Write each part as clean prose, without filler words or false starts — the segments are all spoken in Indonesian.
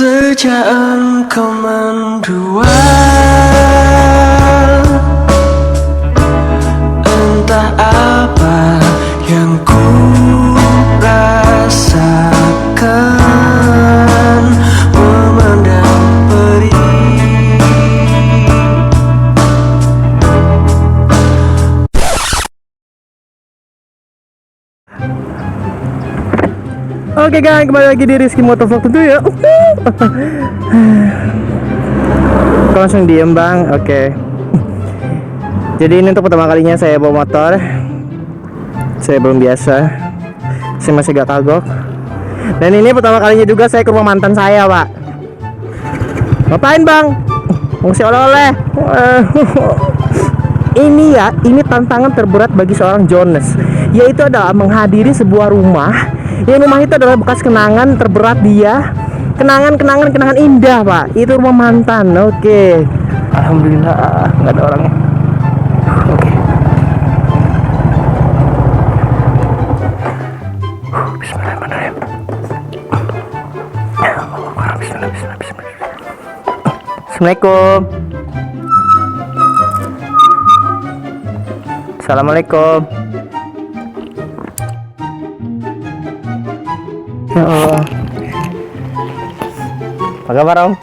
Sejak engkau mendua, entah apa yang ku rasakan, memandang perih. Oke guys, kembali lagi di Rizky Motovlog tentu ya. Kok langsung diem bang? Oke. Jadi ini untuk pertama kalinya saya bawa motor. Saya belum biasa. Saya masih gak kagok. Dan ini pertama kalinya juga saya ke rumah mantan saya, Pak. Ngapain bang? Ngasih oleh-oleh. Ini tantangan terberat bagi seorang Jones, yaitu adalah menghadiri sebuah rumah. Yang rumah itu adalah bekas kenangan terberat dia. Kenangan indah, Pak. Itu rumah mantan. Oke. Alhamdulillah nggak ada orangnya. Oke. Bismillahirrahmanirrahim. Bismillah. Assalamualaikum. Assalamualaikum. Ya Allah. Apa kabar Om?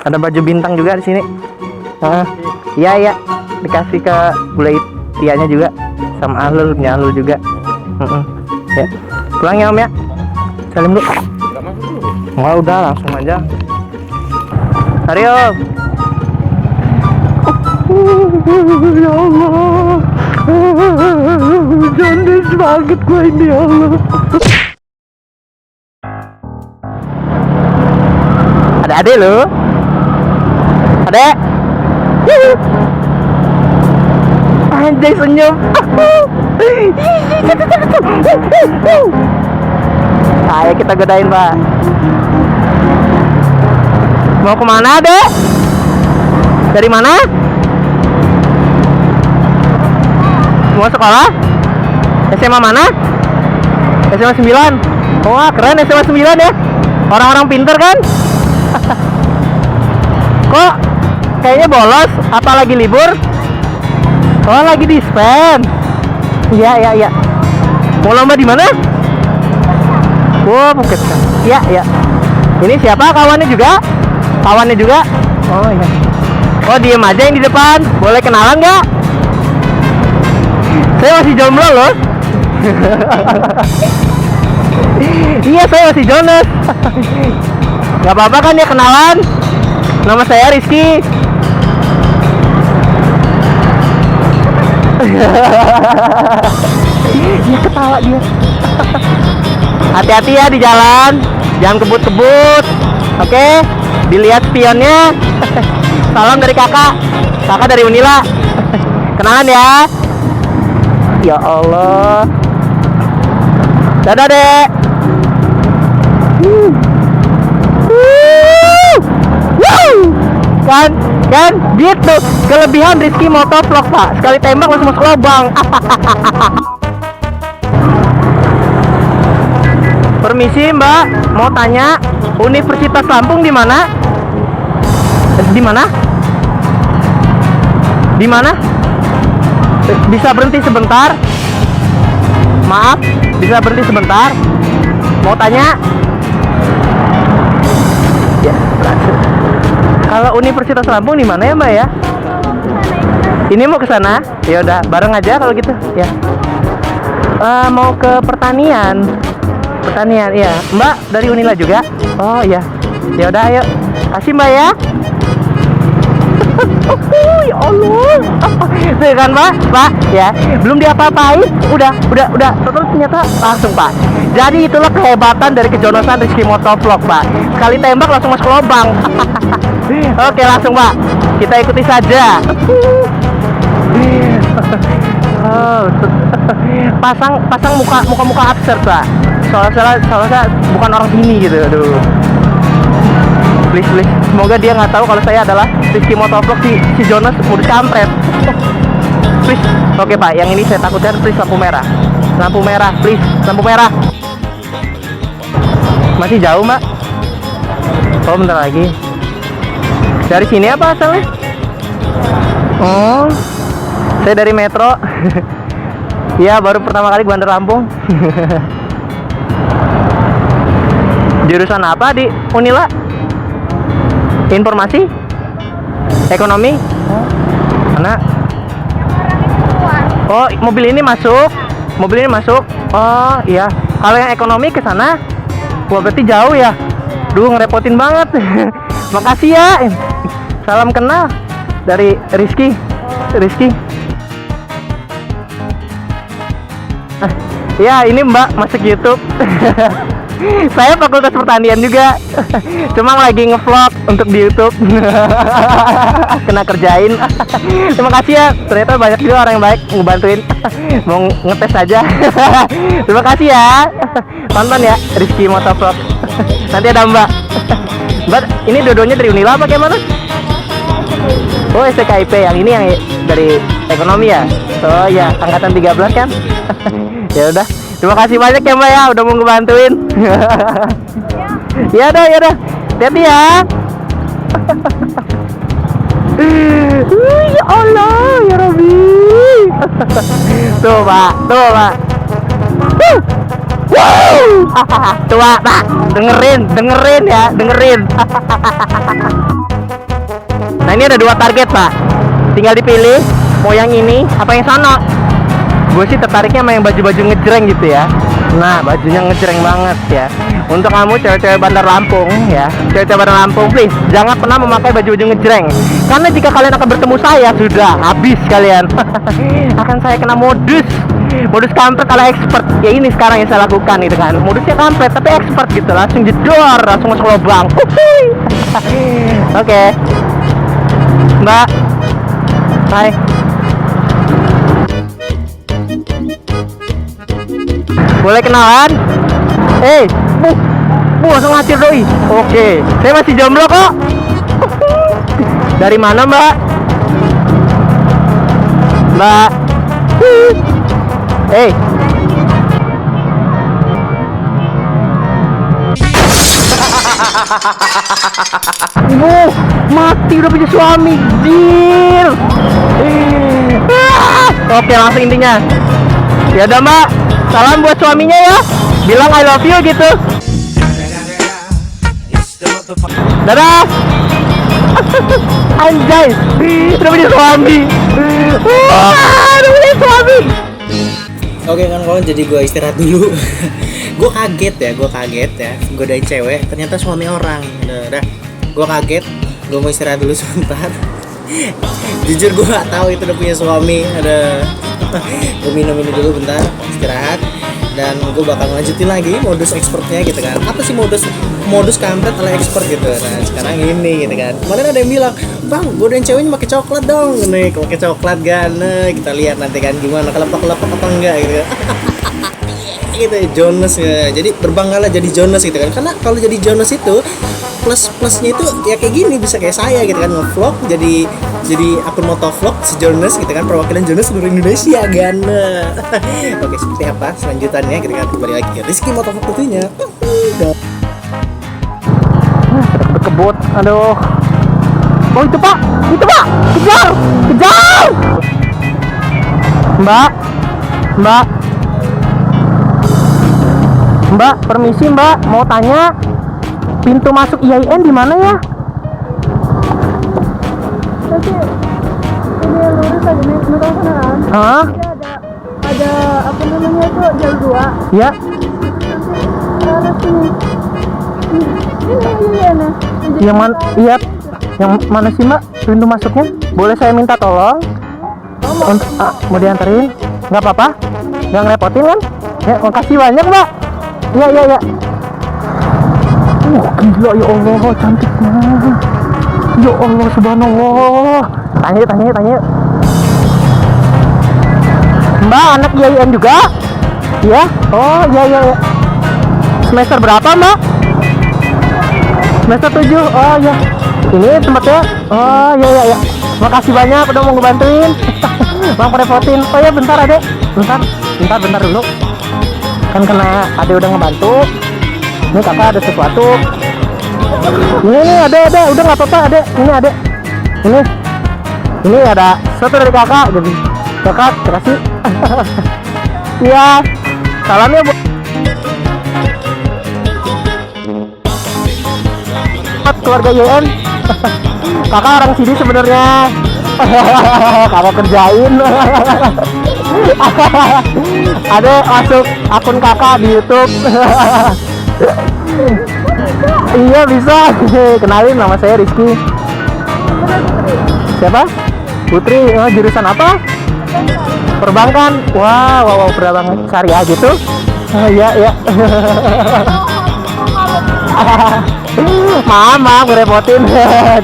Ada baju bintang juga di sini. Iya. Dikasih ke Bule Tianya juga, sama Ahlul, punya Ahlul juga. Ya. Pulang ya Om ya. Salim dulu. Enggak, udah langsung aja. Mari Om. Ya Allah. Jones banget gue ini, ya Allah. Ada adek lo. Adek. Anjay senyum. Ayo kita godain, Pak. Mau kemana, Adek? Dari mana? Mau sekolah? SMA mana? SMA 9. Wah keren SMA 9 ya. Orang-orang pinter kan? Kok kayaknya bolos? Apa lagi libur? Oh lagi dispen. Iya. Mau lomba di mana? Wah Bukit. Iya. Ini siapa? Kawannya juga? Oh iya. Oh diem aja yang di depan. Boleh kenalan nggak? Saya masih jomblo loh. Iya saya masih Jones. Gak apa-apa kan ya kenalan? Nama saya Rizky. Dia ketawa dia. Hati-hati ya di jalan. Jangan kebut-kebut. Oke? Dilihat spionnya. Salam dari kakak. Kakak dari Unila. Kenalan ya. Ya Allah. Dadah dek. Kan gitu kelebihan Rizky Motovlog Pak. Sekali tembak langsung masuk lubang. Permisi Mbak, mau tanya Universitas Lampung di mana? Di mana? Bisa berhenti sebentar? Maaf, bisa berhenti sebentar? Mau tanya? Ya, berhasil. Kalau Universitas Lampung di mana ya, Mbak ya? Ini mau ke sana? Ya udah, bareng aja kalau gitu, ya. Mau ke pertanian. Iya. Mbak dari Unila juga? Oh, iya. Ya udah, ayo. Kasih, Mbak ya. Ya Allah. Tuh kan Pak, ya. Belum diapa-apain, udah terus ternyata langsung Pak. Jadi itulah kehebatan dari kejonosan Rizky Motovlog Pak. Sekali tembak langsung masuk lubang. Oke langsung Pak, kita ikuti saja. Pasang muka absurd Pak. Soalnya bukan orang sini gitu. Aduh. Please. Semoga dia nggak tahu kalau saya adalah Rizky Motovlog si Jones murid kampret. Please. Oke Pak, yang ini saya takutkan. Please lampu merah. Please lampu merah. Masih jauh Mbak? Oh, bentar lagi. Dari sini apa asalnya? Oh, saya dari Metro. Iya, baru pertama kali ke Bandar Lampung. Jurusan apa di Unila? Informasi? Ekonomi? Mana? Oh, mobil ini masuk. Mobil ini masuk. Oh, iya. Kalau yang ekonomi ke sana, wah berarti jauh ya. Duh, ngerepotin banget. Makasih ya. Salam kenal dari Rizky. Rizky. Ya, ini Mbak masuk YouTube. Saya fakultas pertanian juga. Cuma lagi ngevlog untuk di YouTube. Kena kerjain. Terima kasih ya. Ternyata banyak juga orang yang baik ngebantuin. Mau ngetes aja. Terima kasih ya. Tonton ya Rizky Motovlog. Nanti ada Mbak. Mbak, ini dua-duanya dari Unila apa gimana? Oh, STKIP. Yang ini yang dari ekonomi ya. Oh ya, angkatan 13 kan. Ya udah. Terima kasih banyak ya Mbak ya, udah mau ngebantuin. Ya udah, ya udah. Hati-hati ya. Ya Allah, ya Rabbi. Tuh Pak, tuh Pak. Wow. Tuh Pak, dengerin ya, dengerin. Nah, ini ada 2 target Pak. Tinggal dipilih mau yang ini apa yang sana. Gue sih tertariknya sama yang baju-baju ngejreng gitu ya. Nah, bajunya ngejreng banget ya. Untuk kamu cewek-cewek Bandar Lampung ya, cewek-cewek Bandar Lampung, please jangan pernah memakai baju-baju ngejreng. Karena jika kalian akan bertemu saya, sudah habis kalian. Akan saya kena modus kampret ala expert. Ya ini sekarang yang saya lakukan gitu kan. Modusnya kampret tapi expert gitu, langsung jedor, langsung masuk lubang. Oke. Mbak. Hai. Boleh kenalan? Bu langsung ngacir doi. Oke, saya masih jomblo kok. Dari mana Mbak? Mbak. Bu, mati udah punya suami. Deal. Oke, langsung intinya. Ya udah Mbak, salam buat suaminya ya. Bilang I love you gitu. Dadah. Anjay, udah punya suami. Udah punya suami. Oke kawan-kawan, jadi gue istirahat dulu. Gue kaget ya, godain cewek, ternyata suami orang. Udah, gue kaget, gue mau istirahat dulu sebentar. Jujur gue gak tahu itu udah punya suami. Gue minum ini dulu bentar, istirahat. Dan gue bakal lanjutin lagi modus expertnya gitu kan. Apa sih modus kampret ala expert gitu. Nah sekarang ini gitu kan. Kemarin ada yang bilang, bang godain ceweknya pakai coklat dong. Nih pakai coklat kan. Nah, kita lihat nanti kan gimana, kelepak-kelepak apa enggak gitu. Gitu Jonas ya. Jadi berbanggalah jadi Jonas gitu kan. Karena kalau jadi Jonas itu plusnya itu ya kayak gini, bisa kayak saya gitu kan, nge-vlog jadi akun motovlog si Jonas gitu kan, perwakilan Jonas seluruh Indonesia kan. Oke, seperti apa selanjutannya gitu kan, kembali lagi Rizky Motovlog tentunya. Kebut, aduh. Oh itu Pak, kejar. Mbak, permisi Mbak, mau tanya pintu masuk IAIN di mana ya? Nanti ini lurus aja nih, ke sana kan? Hah? Ada apa namanya itu jalur 2. Ya. Arah sini. Ini nah. Yang mana? Iya. Yang mana sih Mbak pintu masuknya? Boleh saya minta tolong? Untuk mau diantarin? Nggak apa-apa? Nggak ngerepotin kan? Ya, makasih banyak Mbak. Iya. Gila ya Allah, cantiknya. Ya Allah, subhanallah. Tanya. Mbak, anak IAIN juga? Iya? Oh, iya. Semester berapa Mbak? Semester 7. Oh iya. Ini tempatnya. Oh iya. Makasih banyak udah mau ngebantuin. Bang repotin. Oh ya bentar Adek. Bentar dulu. Kan kena Adek udah ngebantu. Ini kakak ada sesuatu. Ini nih ada, udah nggak apa-apa ada, ini ada satu dari kakak, jadi kakak kasih. Iya, salamnya buat keluarga YN. Kakak orang sini sebenarnya. Kakak kerjain. Ada masuk akun kakak di YouTube. Iya bisa. Kenalin, nama saya Rizky. Siapa? Putri. Oh, jurusan apa? Perbankan. Wow, perbankan syariah gitu. Oh, iya. Maaf ngerepotin.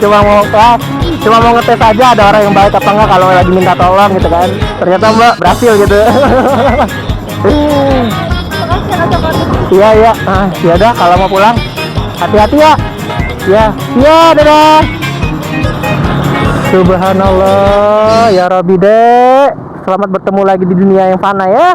Cuma mau ngetes aja ada orang yang baik apa enggak kalau lagi minta tolong gitu kan. Ternyata Mbak berhasil gitu. Iya. Ya udah kalau mau pulang hati-hati ya. Ya, dadah. Subhanallah, ya Rabbi dek. Selamat bertemu lagi di dunia yang fana ya.